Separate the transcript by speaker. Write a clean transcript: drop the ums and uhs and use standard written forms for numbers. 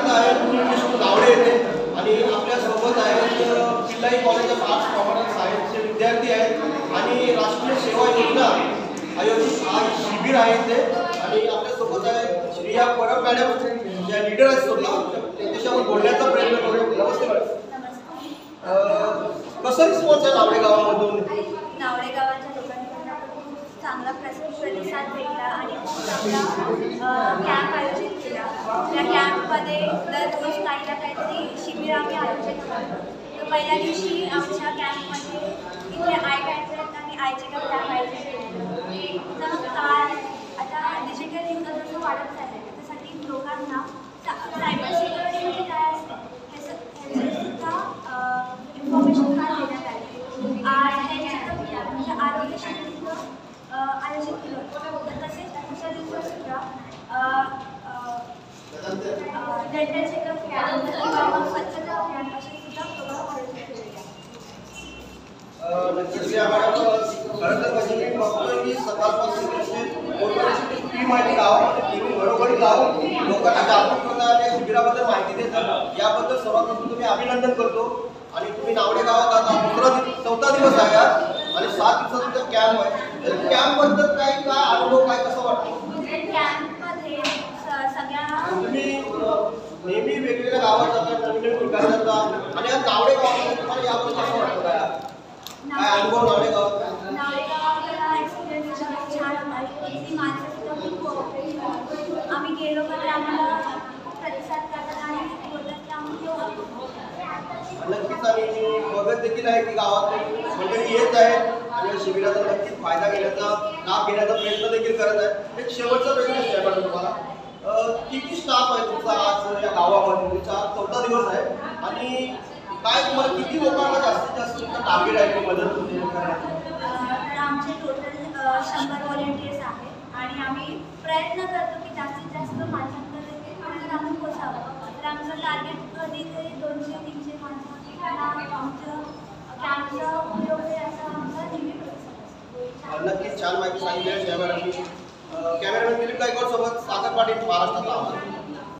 Speaker 1: आता आहे मी गावडे येथे आणि आपल्या सोबत आहेत Pillai college of arts commerce and सायन्सचे विद्यार्थी आहेत आणि राष्ट्रीय सेवा योजना आयोजित हा शिबिर आहे ते आणि आपल्या सोबत आहे श्रिया परब मॅडम ज्या लीडर आहेत स्वतः त्यांच्याशी बोलण्याचा प्रयत्न करूया. नमस्ते मॅडम. कसा रिस्पॉन्स आहे नावडे गावामधून?
Speaker 2: नावडे गावाच्या लोकांकडून खूप चांगला प्रतिसाद भेटला आणि खूप चांगला कॅम्प आयोजित केला. त्या कॅम्पमध्ये दररोज काही ना काहीतरी शिबिर आम्ही आयोजित करतो. तर पहिल्या दिवशी आमच्या कॅम्पमध्ये इथे आय कॅन्सर आणि आय चेकअप कॅम्प आयोजित केलेलं. तर काळ आता डिजिटल युग जसं वाढत चाललं आहे त्याच्यासाठी लोकांना सायबर सिक्युरिटीमध्ये काय असतं ह्याचंसुद्धा इन्फॉर्मेशन काय देण्यात आली. म्हणजे आरोग्य शिबिर आयोजित केलं होतं. तर तसेच दुसऱ्या दिवसासुद्धा डेंटल चेकअप कॅम्प किंवा स्वच्छता कॅम्प असे सुद्धा प्रोग्राम आयोजित केलेले आहेत.
Speaker 1: नक्कीच या मॅडम खरं तर म्हणजे मी बघतोय की सकाळपासून कोरोनाची टीम आहे गावामध्ये टीम घरोघरी जाऊन लोकांना जागरूक करतात आणि शिबिराबद्दल माहिती देतात. याबद्दल सर्वप्रथम तुम्ही अभिनंदन करतो. आणि तुम्ही नावडे गावात आता चौथा दिवस आहे आणि 7 दिवसाचा तुमचा कॅम्प आहे. तर कॅम्पबद्दल काय अनुभव काय कसं वाटतो?
Speaker 2: कॅम्पमध्ये सगळ्या
Speaker 1: तुम्ही नेहमी वेगवेगळ्या गावात जाता नवीन ठिकाणी जाता आणि आज नावडे गावामध्ये तुम्हाला याबद्दल कसं वाटतं काय अनुभव नावडे गावात?
Speaker 2: नावडे गावाला एक्सपिरियन्स छान होता. इथली माणसं सुद्धा खूप कोऑपरेटिव्ह होती. आम्ही गेलो तर आम्हाला प्रतिसाद करतात आणि बोलतात की आम्ही
Speaker 1: नक्कीच आणि बघत देखील आहे की गावात मंडळी येत आहेत आणि शिबिराचा नक्कीच फायदा घेण्याचा लाभ घेण्याचा प्रयत्न देखील करत आहे. एक शेवटचा प्रश्न आहे मॅडम तुम्हाला किती स्टाफ आहे तुमचा आज या गावामध्ये? चौथा दिवस आहे आणि काय तुम्हाला किती लोकांना जास्तीत जास्त तुमचा टार्गेट आहे की मदत करायची?
Speaker 2: तर आमचे टोटल 100 व्हॉलेंटियर्स आहेत आणि आम्ही प्रयत्न करतो की जास्तीत जास्त माणसांपर्यंत आम्ही पोचावं. तर आमचं टार्गेट कधीतरी 200-300 माणसांना आमचं कॅम्पचा उपयोग याचा आमचा नेहमी प्रतिसाद असतो.
Speaker 1: नक्कीच छान माहिती सांगितली आहे. कॅमेरामॅन दिलीप गायकवाड सोबत सागर पाटील, महाराष्ट्रातला.